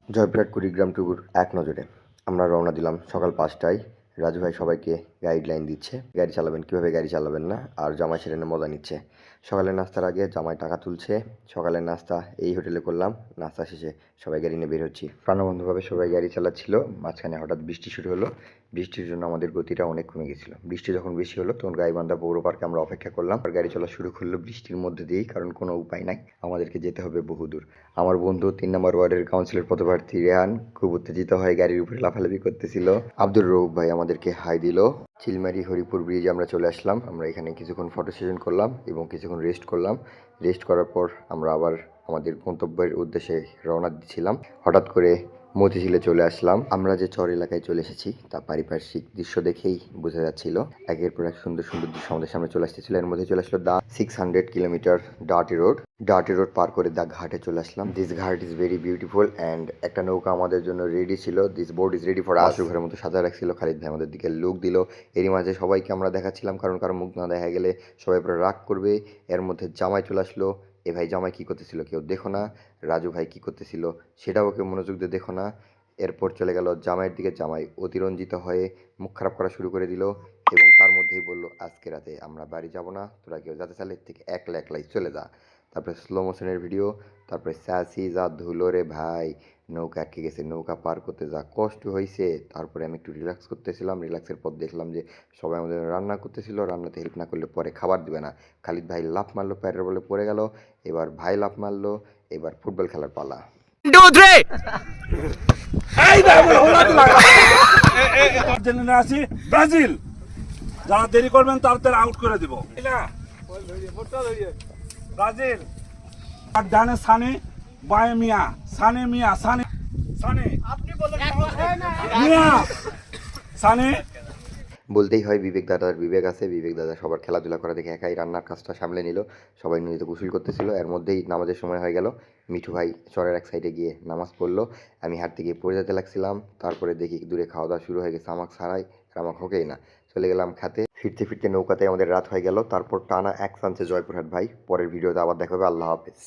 Joypurhat Kurigram tour এক নজরে আমরা রওনা দিলাম সকাল ৫টায়। রাজু ভাই সবাইকে গাইডলাইন দিচ্ছে, গাড়ি চালাবেন কীভাবে, গাড়ি চালাবেন না, আর জামাই সেরেনে মজা নিচ্ছে। সকালের নাস্তার আগে জামাই টাকা তুলছে। সকালের নাস্তা এই হোটেলে করলাম, নাস্তা শেষে সবাই গাড়ি নিয়ে বের হচ্ছি। প্রাণবন্ধভাবে সবাই গাড়ি চালাচ্ছিল। মাঝখানে হঠাৎ বৃষ্টি শুরু হলো। বৃষ্টির জন্য আমাদের গতিটা অনেক কমে গেছিল। বৃষ্টি যখন বেশি হলো তখন গাইবান্ধা পৌর পার্কে আমরা অপেক্ষা করলাম। আর গাড়ি চলা শুরু করলো বৃষ্টির মধ্যে দিয়েই, কারণ কোনো উপায় নাই, আমাদেরকে যেতে হবে বহুদূর। আমার বন্ধু ৩ নম্বর ওয়ার্ডের কাউন্সিলর পদপ্রার্থী রেহান খুব উত্তেজিত হয়ে গাড়ির উপরে লাফালাফি করতেছিল। আব্দুর রৌফ ভাই আমাদেরকে হাই দিল। চিলমারি হরিপুর ব্রিজে আমরা চলে আসলাম। আমরা এখানে কিছুক্ষণ ফটো সেশন করলাম এবং কিছুক্ষণ রেস্ট করলাম। রেস্ট করার পর আমরা আবার আমাদের গন্তব্যের উদ্দেশ্যে রওনা দিচ্ছিলাম। হঠাৎ করে মতিঝিলে চলে আসলাম। আমরা যে চর এলাকায় চলে এসেছি তা পারিপার্শ্বিক দৃশ্য দেখেই বোঝা যাচ্ছিল। একের পর এক সুন্দর সুন্দর দৃশ্য আমাদের সামনে চলে আসতেছিল। এর মধ্যে চলে আসলো the 600 kilometre dirty road. Dirty road পার করে দা ঘাটে চলে আসলাম। This ghat is very beautiful and একটা নৌকা আমাদের জন্য রেডি ছিল। This boat is ready for us. ঘরের মতো সাজা রাখছিল। খালিদ ভাই আমাদের দিকে লুক দিল। এরই মাঝে সবাইকে আমরা দেখাচ্ছিলাম, কারণ কারো মুখ না দেখা গেলে সবাই পরে রাগ করবে। এর মধ্যে জামাই চলে আসলো। এ ভাই জামাই কী করতেছিল কেউ দেখো না। রাজু ভাই কী করতেছিল সেটাও কেউ মনোযোগ দিয়ে দেখো না। এরপর চলে গেল জামাইয়ের দিকে। জামাই অতিরঞ্জিত হয়ে মুখ খারাপ করা শুরু করে দিল এবং তার মধ্যেই বলল, আজকে রাতে আমরা বাড়ি যাব না, তোরা কেউ যেতে চাইলে থেকে একলা একলাই চলে যা। তারপরে স্লো মোশনের ভিডিও, তারপরে স্যাসি যা ধুলো রে ভাই, নৌকা আটকে গেছে, নৌকা পার করতে যা কষ্ট হয়েছে। তারপরে আমি একটু রিল্যাক্স করতেছিলাম। রিল্যাক্সের পর দেখলাম যে সবাই আমাদের রান্না করতেছিল। রান্নাতে হেল্প না করলে পরে খাবার দিবে না। খালিদ ভাই লাফ মারলো, প্যারের বলে পড়ে গেল। এবার ভাই লাফ মারলো। এবার ফুটবল খেলার পালা। আছি ব্রাজিল, যারা দেরি করবেন তাদের আউট করে দিব। ব্রাজিল ডানে সানে, বায়ে মিয়া, সানে মিয়া, সানে সানে, আপনি বলেন মিয়া সানে। বলতেই হয় বিবেক দাদার বিবেক আছে। বিবেক দাদা সবার খেলাধুলা করা দেখে একাই রান্নার কাজটা সামলে নিল। সবাই নদীতে গোসল করতেছিল। এর মধ্যেই নামাজের সময় হয়ে গেল। মিঠু ভাই চরের এক সাইডে গিয়ে নামাজ পড়লো। আমি হাঁটতে গিয়ে পড়ে যেতে লাগছিলাম। তারপরে দেখি দূরে খাওয়া দাওয়া শুরু হয়ে গেছে। আমাকে ছাড়াই আর আমাকে হোকেই না। চলে গেলাম খাতে। ফিরতে ফিরতে নৌকাতে আমাদের রাত হয়ে গেল। তারপর টানা এক চান্সে জয়পুরহাট ভাই। পরের ভিডিওতে আবার দেখা হবে। আল্লাহ হাফেজ।